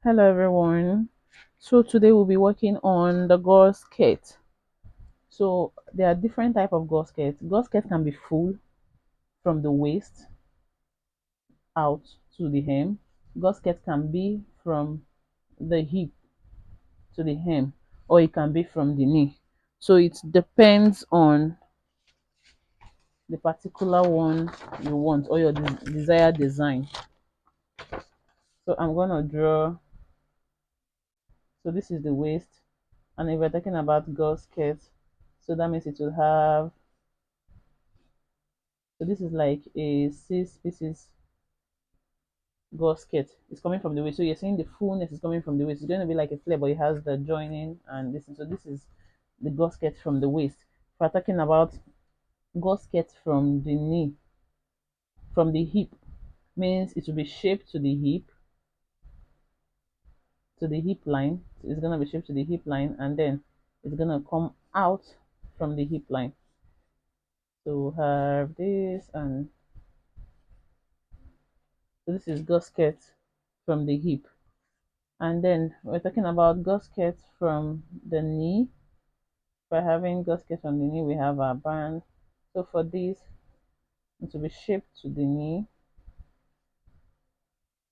Hello everyone. So today we'll be working on the gore skirt. So there are different type of gore skirts. Gore skirt can be full from the waist out to the hem. Gore skirt can be from the hip to the hem, or it can be from the knee. So it depends on the particular one you want or your desired design. So I'm gonna draw. So this is the waist, and if we're talking about gore skirt, so that means it will have. So this is like a 6 pieces skirt. It's coming from the waist. So you're seeing the fullness is coming from the waist. It's going to be like a flare, but it has the joining and this. So this is the skirt from the waist. If we're talking about skirt from the knee, from the hip, means it will be shaped to the hip line. It's going to be shaped to the hip line, and then it's going to come out from the hip line. So have this, and so this is skirt from the hip. And then we're talking about gaskets from the knee. For having gaskets from the knee, we have our band. So for this, it will be shaped to the knee.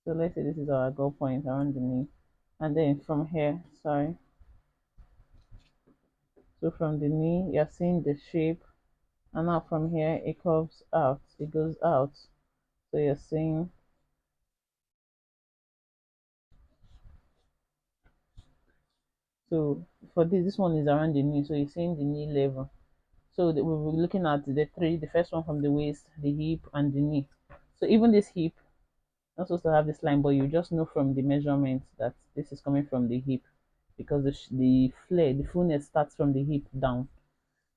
So let's say this is our goal point around the knee. And then from here, sorry. So from the knee, you're seeing the shape. And now from here, it curves out. It goes out. So you're seeing. So for this one is around the knee. So you're seeing the knee level. So we're looking at the first one from the waist, the hip, and the knee. So even this hip not supposed to have this line, but you just know from the measurement that this is coming from the hip because the flare, the fullness starts from the hip down.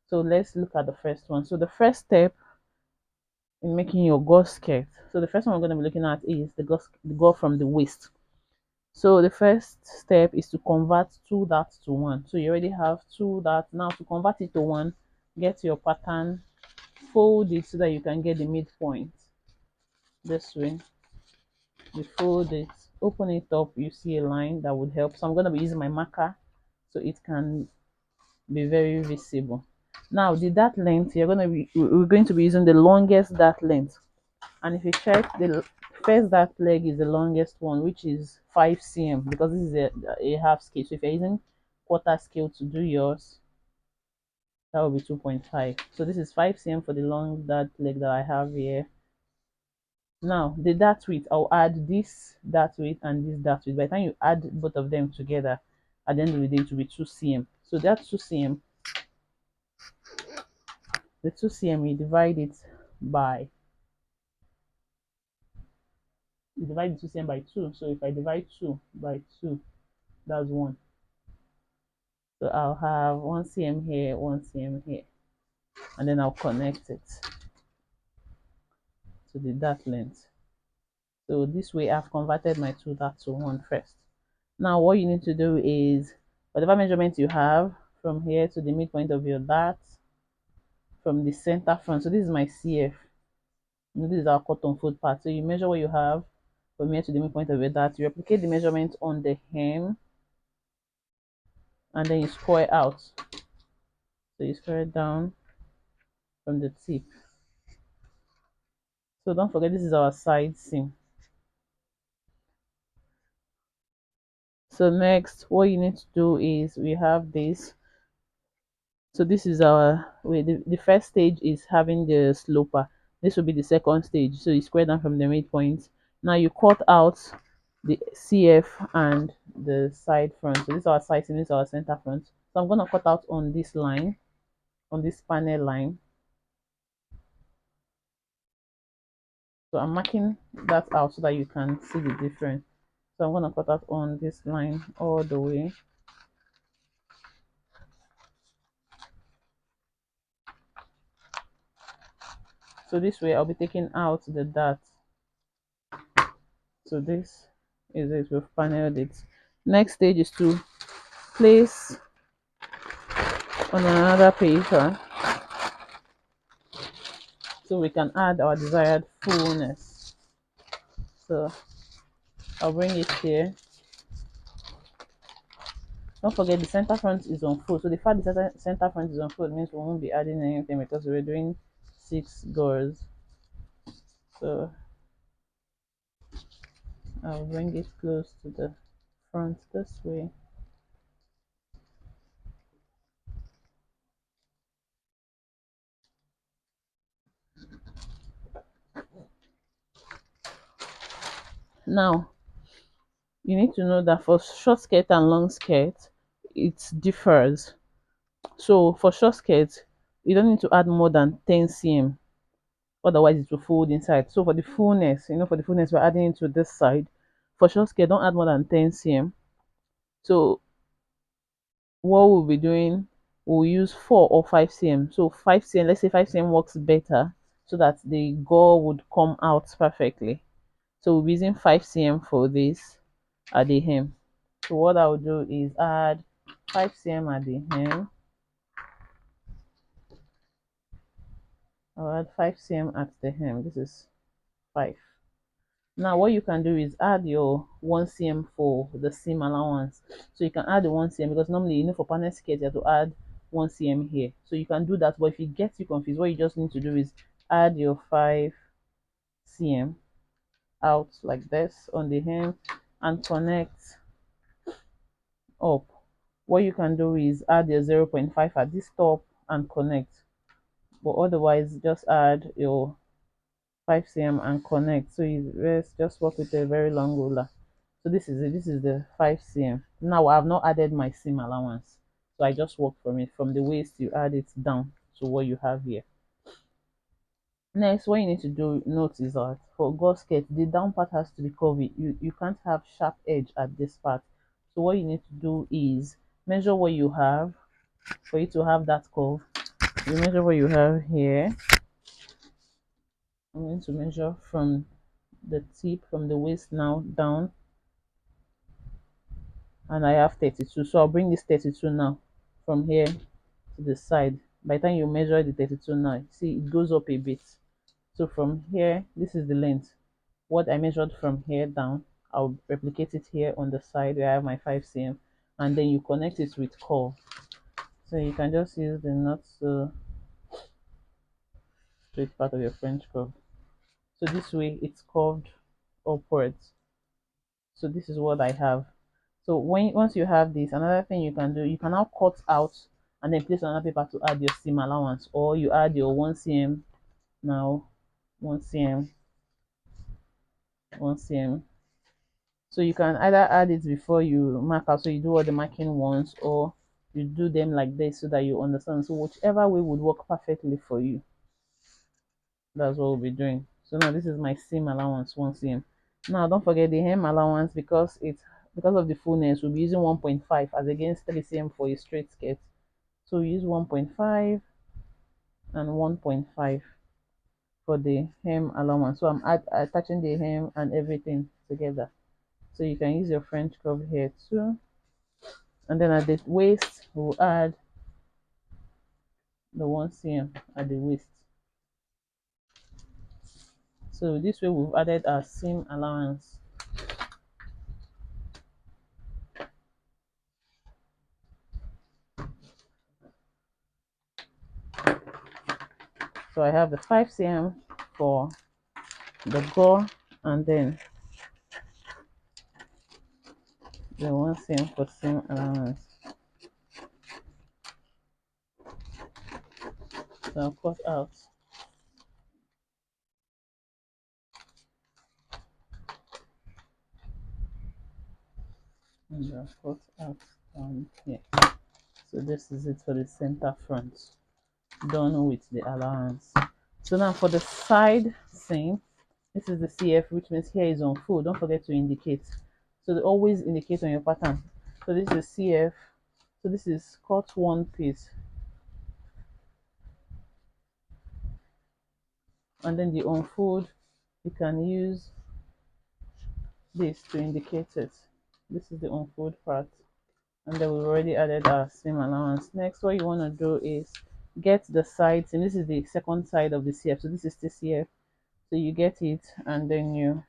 So let's look at the first one. So the first step in making your gore skirt. So the first one we're going to be looking at is the gore from the waist. So the first step is to convert two dots to one. So you already have two dots. Now to convert it to one, get your pattern, fold it so that you can get the midpoint. This way. You fold it, open it up, you see a line that would help. So I'm going to be using my marker so it can be very visible. Now the dart length, we're going to be using the longest dart length. And if you check, the first dart leg is the longest one, which is 5 cm, because this is a half scale. So if you're using quarter scale to do yours, that will be 2.5. So this is 5 cm for the long dart leg that I have here. Now the dart width, I'll add this dart width and this dart width. By the time you add both of them together, at the end of the day, it will be 2 cm. So that 2 cm, the 2 cm, by you divide the 2 cm by 2. So if I divide 2 by 2, that's 1. So I'll have 1 cm here, 1 cm here, and then I'll connect it to the dart length. So this way I've converted my 2 darts to 1 first. Now what you need to do is whatever measurement you have from here to the midpoint of your dart, from the center front. So this is my CF. This is our cotton foot part. So you measure what you have from here to the midpoint of your dart. You replicate the measurement on the hem, and then you square out. So you square it down from the tip. So don't forget this is our side seam. So next, what you need to do is we have this. So this is our way. The first stage is having the sloper. This will be the second stage. So you square down from the midpoint. Now you cut out the CF and the side front. So this is our side seam, this is our center front. So I'm gonna cut out on this line, on this panel line. So I'm marking that out so that you can see the difference. So I'm gonna cut out on this line all the way. So this way I'll be taking out the dart. So this is it, we've paneled it. Next stage is to place on another paper so we can add our desired fullness. So I'll bring it here. Don't forget the center front is on fold. So the fact the center front is on fold means we won't be adding anything because we're doing 6 gores. So I'll bring it close to the front this way. Now you need to know that for short skirt and long skirt, it differs. So for short skirt, you don't need to add more than 10 cm, otherwise it will fold inside. So for the fullness, for the fullness, we're adding it to this side. For short skirt, don't add more than 10 cm. So what we'll be doing, we'll use 4 or 5 cm. So 5 cm, let's say 5 cm works better so that the gore would come out perfectly. So we'll be using 5 cm for this at the hem. So what I'll do is add 5 cm at the hem. I'll add 5 cm at the hem. This is 5. Now what you can do is add your 1 cm for the seam allowance. So you can add the 1 cm because normally for panel skirt you have to add 1 cm here. So you can do that, but if it gets you confused, what you just need to do is add your 5 cm out like this on the hem and connect up. What you can do is add your 0.5 at this top and connect, but otherwise just add your 5 cm and connect. So you just work with a very long ruler. So this is it. This is the 5 cm. Now I have not added my seam allowance, so I just work from it from the waist. You add it down to what you have here. Next, what you need to do note is that for gore skirt, the down part has to be curvy. You can't have sharp edge at this part. So what you need to do is measure what you have for you to have that curve. You measure what you have here. I'm going to measure from the tip, from the waist now down, and I have 32. So I'll bring this 32 now from here to the side. By the time you measure the 32 now, see it goes up a bit. So from here, this is the length. What I measured from here down, I'll replicate it here on the side where I have my 5 cm, and then you connect it with core. So you can just use the not so straight part of your French curve. So this way it's curved upwards. So this is what I have. So once you have this, another thing you can do, you can now cut out and then place another paper to add your seam allowance, or you add your 1 cm now, 1 cm, 1 cm. So you can either add it before you mark out, so you do all the marking once, or you do them like this so that you understand. So whichever way would work perfectly for you, that's what we'll be doing. So now this is my seam allowance, 1 cm. Now don't forget the hem allowance, because of the fullness, we'll be using 1.5 as against 3 cm for a straight skirt. So we use 1.5 and 1.5 for the hem allowance. So I'm attaching the hem and everything together. So you can use your French curve here too. And then at the waist, we'll add the 1 cm at the waist. So this way we've added our seam allowance. So I have the 5 cm for the gore, and then the 1 cm for seam allowance. So I'll cut out. And I'll cut out down here. So this is it for the center front, done with the allowance. So now for the side seam, this is the CF, which means here is on full. Don't forget to indicate. So they always indicate on your pattern. So this is CF. So this is cut one piece, and then the unfold, you can use this to indicate it. This is the unfold part, and then we've already added our seam allowance. Next, what you want to do is get the sides, and this is the second side of the CF. So this is the CF. So you get it, and then you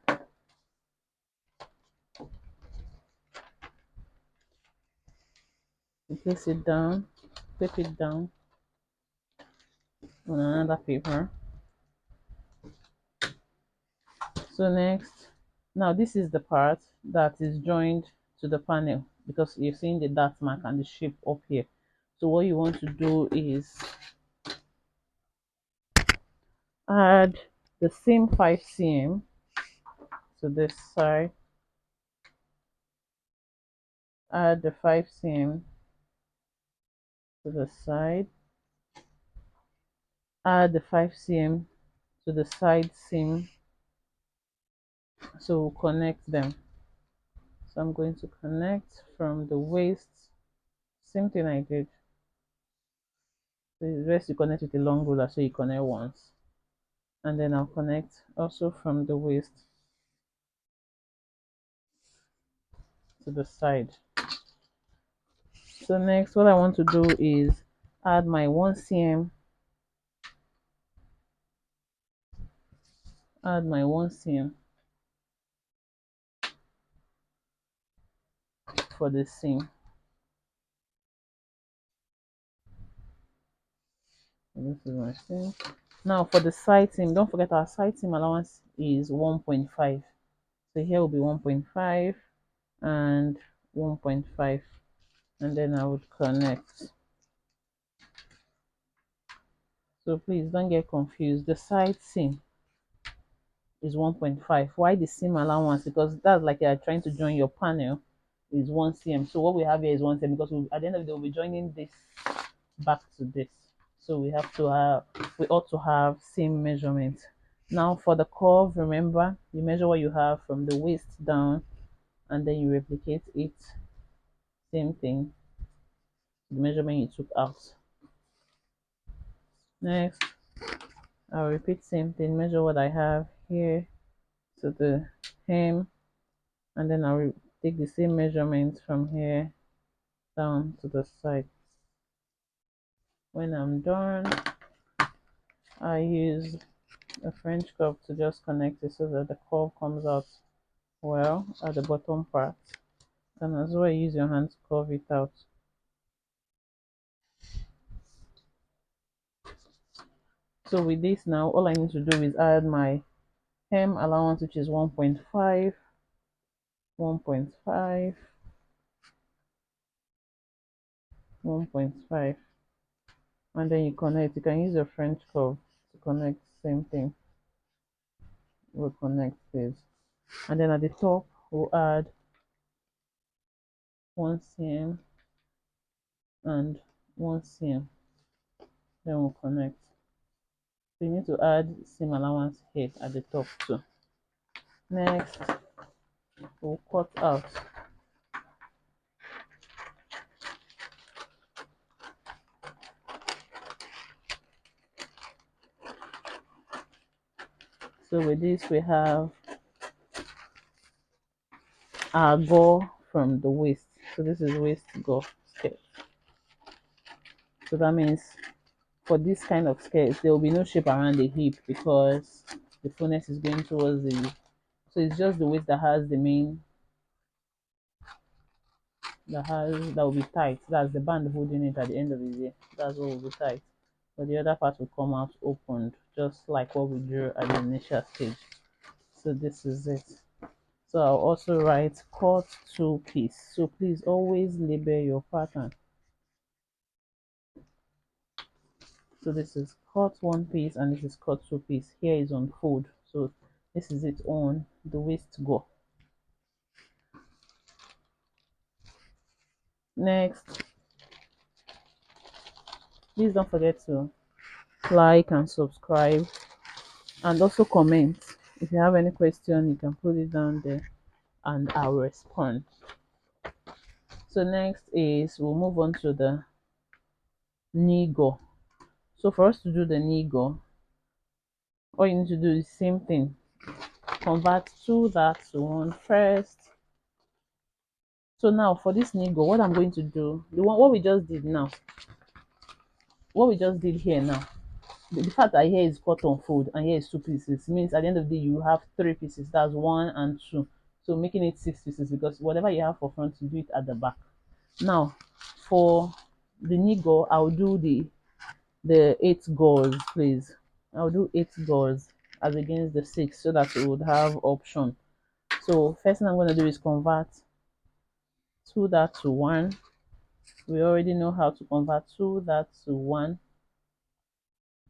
You place it down, flip it down on another paper. So next, now this is the part that is joined to the panel because you're seeing the dot mark and the shape up here. So what you want to do is add the same 5 cm to this side, add the 5 cm to the side, add the 5 cm to the side seam. So we'll connect them. So I'm going to connect from the waist, same thing I did. So it's best you connect with a long ruler, so you connect once, and then I'll connect also from the waist to the side. So next, what I want to do is add my 1 cm, add my 1 cm for the seam. This is my seam. Now for the side seam, don't forget our side seam allowance is 1.5. So here will be 1.5 and 1.5, and then I would connect. So please don't get confused. The side seam is 1.5. Why the seam allowance? Because that's like you're trying to join your panel is 1 cm. So what we have here is 1 cm because at the end of the day we'll be joining this back to this. So we ought to have same measurement. Now for the curve, remember you measure what you have from the waist down and then you replicate it, same thing, the measurement you took out. Next, I'll repeat same thing, measure what I have here to the hem, and then I'll take the same measurement from here down to the side. When I'm done, I use a French curve to just connect it so that the curve comes out well at the bottom part, and as well use your hand to curve it out. So with this now, all I need to do is add my hem allowance, which is 1.5, 1.5, 1.5, and then you connect. You can use your French curve to connect, same thing. We'll connect this, and then at the top we'll add 1 cm and 1 cm, then we'll connect. So you need to add seam allowance here at the top too. Next, we'll cut out. So with this we have our gore from the waist. So this is waist gore skirt. So that means for this kind of skirt there will be no shape around the hip because the fullness is going towards the, so it's just the waist that has the main, that will be tight. That's the band holding it at the end of the day. That's what will be tight. But the other part will come out opened, just like what we drew at the initial stage. So this is it. So I'll also write cut 2 piece. So please always label your pattern. So this is cut 1 piece and this is cut 2 piece. Here is on fold. So this is it on the waist go. Next, please don't forget to like and subscribe and also comment. If you have any question, you can put it down there and I'll respond. So next is we'll move on to the knee-gored. So for us to do the knee-gored, all you need to do is the same thing. Convert that to 1 first. So now for this knee-gored, what I'm going to do, what we just did now, what we just did here now, the fact that here is cut on fold and here is 2 pieces means at the end of the day you have 3 pieces. That's 1 and 2. So making it 6 pieces because whatever you have for front, you do it at the back. Now for the knee gore, I'll do the 8 gores, please. I'll do 8 gores as against the 6 so that we would have option. So first thing I'm going to do is convert 2 that to 1. We already know how to convert 2 that to 1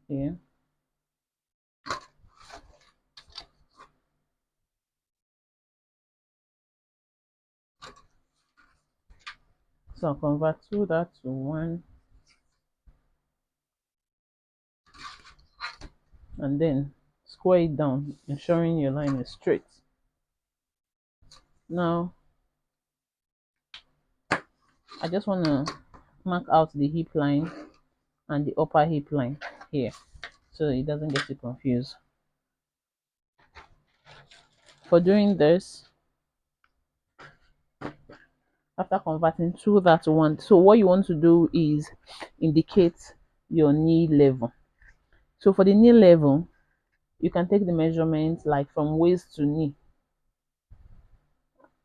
here. So I'll convert 2 that to 1, and then square it down, ensuring your line is straight. Now I just want to mark out the hip line and the upper hip line here so it doesn't get you confused. For doing this, after converting 2 that to 1, so what you want to do is indicate your knee level. So for the knee level, you can take the measurement like from waist to knee.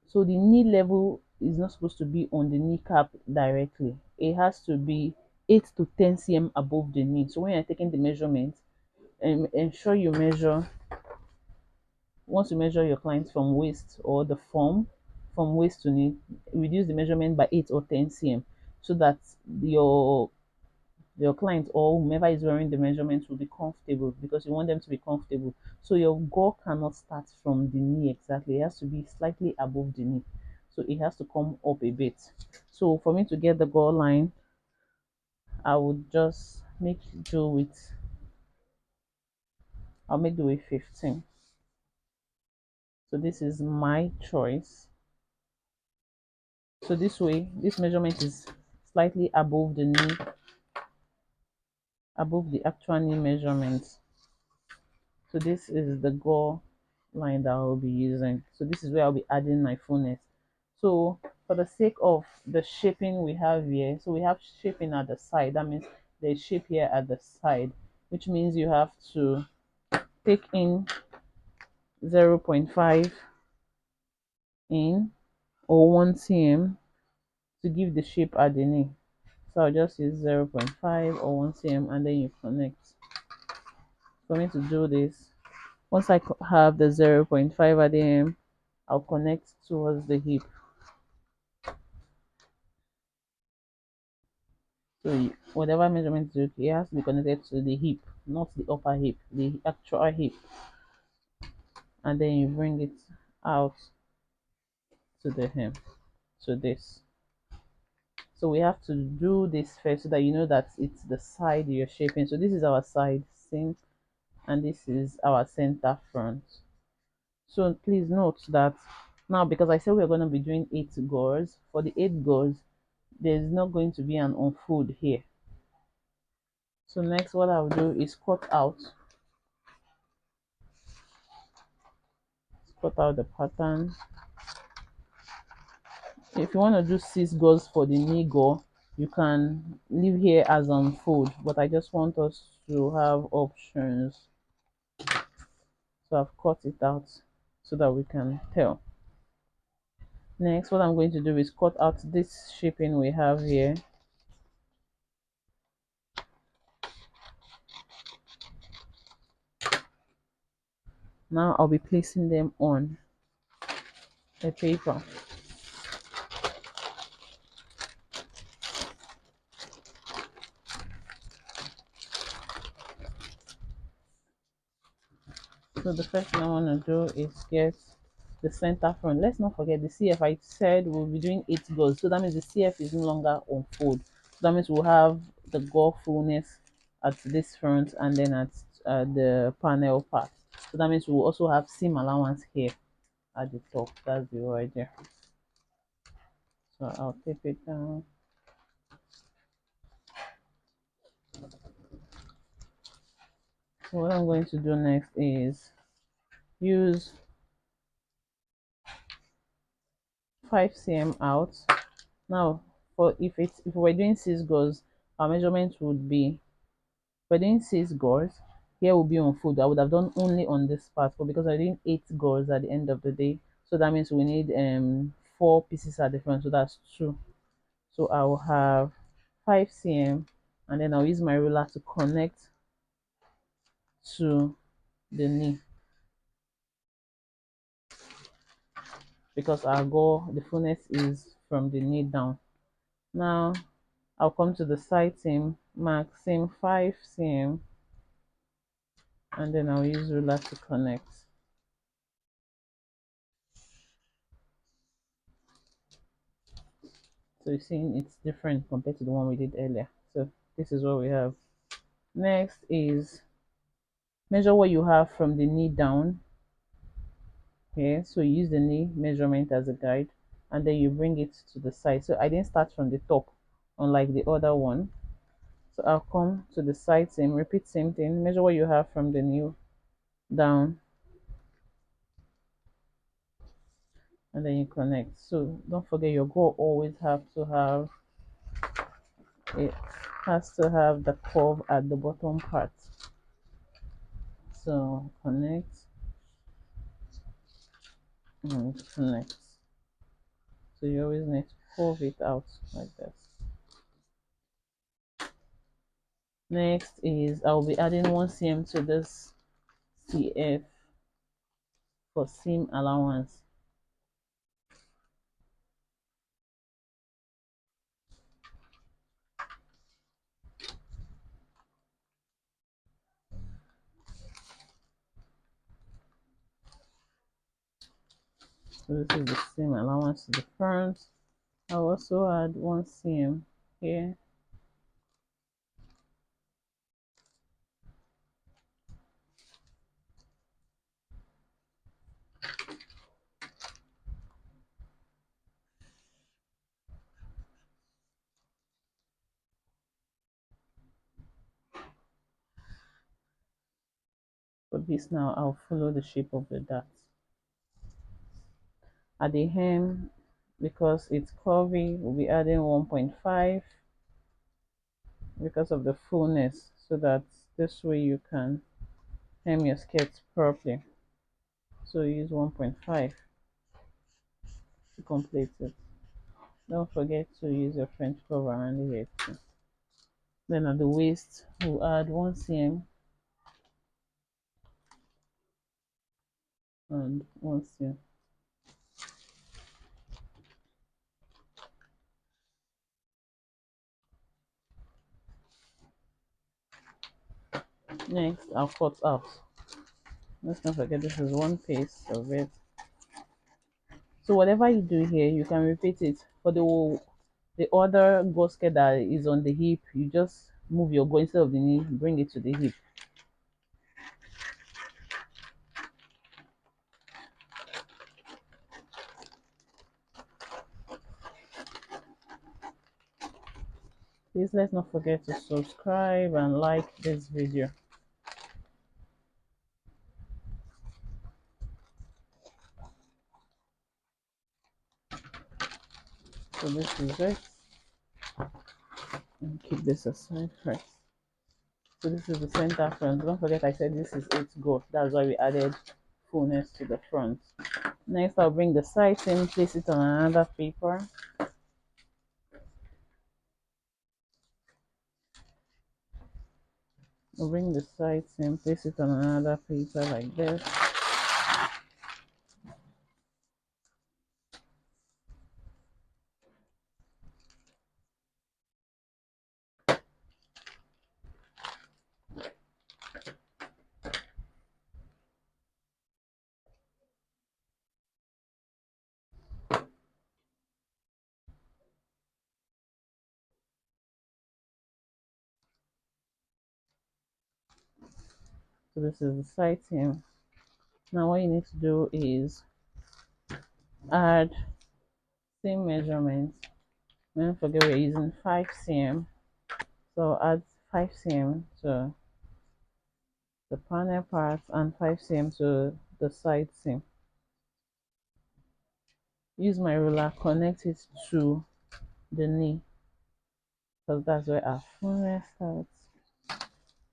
So the knee level is not supposed to be on the kneecap directly. It has to be 8 to 10 cm above the knee. So when you're taking the measurement, ensure you measure, once you measure your client from waist or the form from waist to knee, reduce the measurement by 8 or 10 cm so that your client or whomever is wearing the measurements will be comfortable, because you want them to be comfortable. So your gore cannot start from the knee exactly. It has to be slightly above the knee. So it has to come up a bit. So for me to get the gore line, I would just I'll make do with 15. So this is my choice. So this way, this measurement is slightly above the knee, above the actual knee measurement. So this is the gore line that I'll be using. So this is where I'll be adding my fullness. So for the sake of the shaping we have here, so we have shaping at the side. That means there's shape here at the side, which means you have to take in 0.5 in or 1 cm to give the shape at the knee. So I'll just use 0.5 or 1 cm and then you connect. For me to do this, once I have the 0.5 at the end, I'll connect towards the hip. So whatever measurement you take, it has to be connected to the hip, not the upper hip, the actual hip. And then you bring it out to the hem, to this. So we have to do this first so that you know that it's the side you're shaping. So this is our side seam and this is our center front. So please note that now, because I said we're going to be doing 8 gores, for the 8 gores, there's not going to be an unfold here. So next what I'll do is cut out the pattern. If you want to do 6 gores for the knee gore, you can leave here as unfold, but I just want us to have options, so I've cut it out so that we can tell. Next what I'm going to do is cut out this shaping we have here. Now I'll be placing them on the paper. So the first thing I want to do is get the center front. Let's not forget the CF. I said we'll be doing 8 gores, so that means the CF is no longer on fold. So that means we'll have the gore fullness at this front and then at the panel part. So that means we'll also have seam allowance here at the top. That's the idea. So I'll tape it down. So what I'm going to do next is use 5 cm out. Now for if we're doing 6 gores, our measurement would be, we're doing 6 gores, here will be on fold. I would have done only on this part, but because I'm doing 8 gores at the end of the day, so that means we need 4 pieces at the front, so that's 2. So I will have 5 cm, and then I'll use my ruler to connect to the knee, because our gore, the fullness is from the knee down. Now I'll come to the side seam, mark same 5 cm, and then I'll use ruler to connect. So you're seeing it's different compared to the one we did earlier. So this is what we have. Next is measure what you have from the knee down. Okay, so you use the knee measurement as a guide, and then you bring it to the side. So I didn't start from the top, unlike the other one. So I'll come to the side seam, repeat same thing, measure what you have from the knee down, and then you connect. So don't forget, your goal always have to have, it has to have the curve at the bottom part. So connect and connect. So you always need to curve it out like this. Next is I'll be adding 1 cm to this CF for seam allowance. So this is the seam allowance to the front. I'll also add 1 cm here. For this now, I'll follow the shape of the dart. At the hem, because it's curvy, we'll be adding 1.5 because of the fullness, so that this way you can hem your skirt properly. So use 1.5 to complete it. Don't forget to use your French curve around the head too. Then at the waist, we'll add 1 cm and 1 cm. Next, I'll cut out. Let's not forget this is one piece of it. So whatever you do here, you can repeat it for the other gasket that is on the hip. You just move your go instead of the knee, bring it to the hip. Please let's not forget to subscribe and like this video. So this is it. And keep this aside first. So this is the center front. Don't forget I said this is 8 go. That's why we added fullness to the front. Next, I'll bring the side seam, place it on another paper. I'll bring the side seam, place it on another paper like this. So this is the side seam. Now what you need to do is add seam measurements. Don't forget we're using 5 cm. So add 5 cm to the panel part and 5 cm to the side seam. Use my ruler, connect it to the knee, because that's where our fullness starts.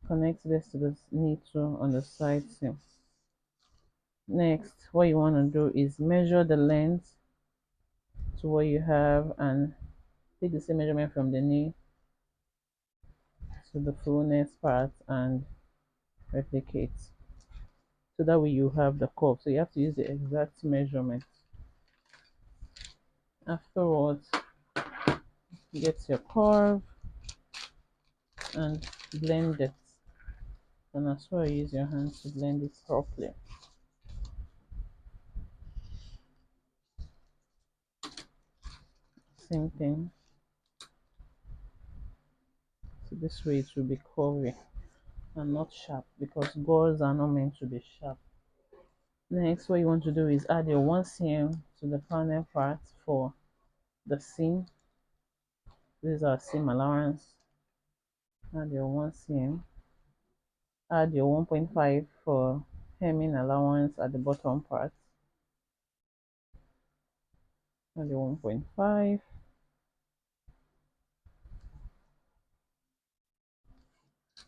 Connect this to the knee too on the side seam. Next, what you want to do is measure the length to what you have and Take the same measurement from the knee to the fullness part and replicate. So that way you have the curve. So you have to use the exact measurement. Afterwards, get your curve and blend it. And as well, use your hands to blend it properly. Same thing. So this way it will be curvy and not sharp, because gores are not meant to be sharp. Next, what you want to do is add your 1 cm to the final part for the seam. This is our seam allowance. Add your 1 cm. Add your 1.5 for hemming allowance at the bottom part. Add your 1.5.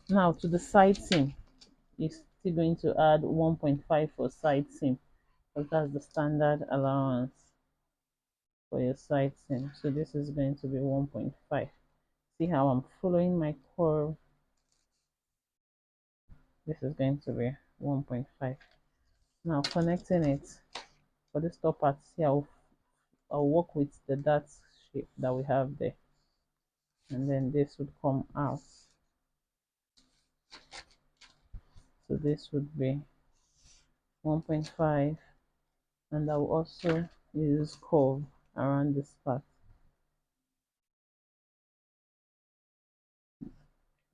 Now to the side seam, you're still going to add 1.5 for side seam, because that's the standard allowance for your side seam. So this is going to be 1.5. See how I'm following my curve? This is going to be 1.5. Now connecting it for this top part, see I'll work with the dart shape that we have there, and then this would come out. So this would be 1.5, and I will also use curve around this part.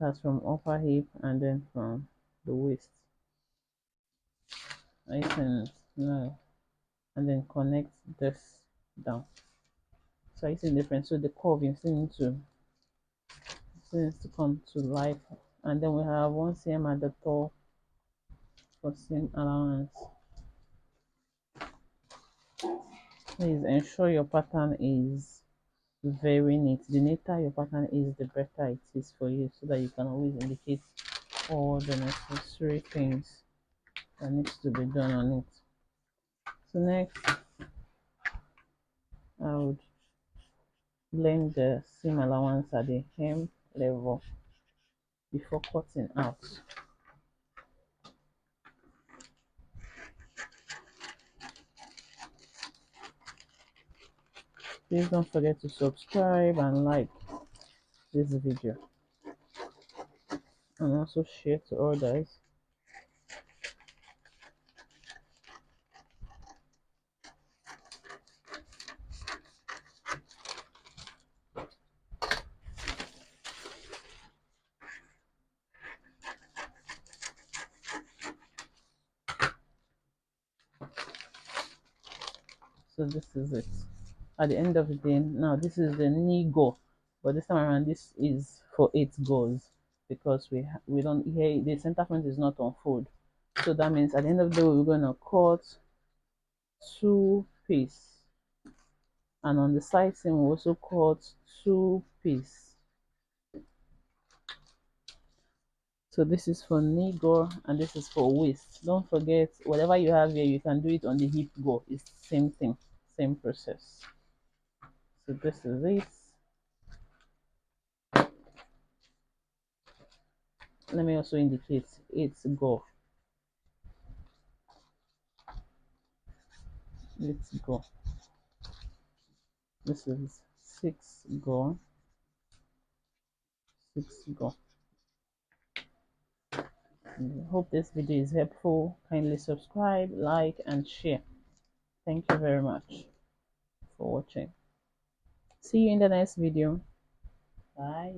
That's from upper hip and then from the waist. I can now and then connect this down. So I see the difference. So the curve you seems to come to life. And then we have 1 cm at the top for seam allowance. Please ensure your pattern is very neat. The neater your pattern is, the better it is for you, so that you can always indicate all the necessary things that needs to be done on it. So next, I would blend the seam allowance at the hem level before cutting out. Please don't forget to subscribe and like this video, and also share to others. So this is it. At the end of the day, now this is the knee go, but this time around this is for 8 goes, because we don't here the center front is not on fold. So that means at the end of the day we're gonna cut 2 pieces, and on the side seam we also cut 2 pieces. So this is for knee gore and this is for waist. Don't forget, whatever you have here you can do it on the hip gore. It's the same thing, same process. So this is it. Let me also indicate it's go. Let's go. This is 6 go. 6 go. Hope this video is helpful. Kindly subscribe, like, and share. Thank you very much for watching. See you in the next video. Bye.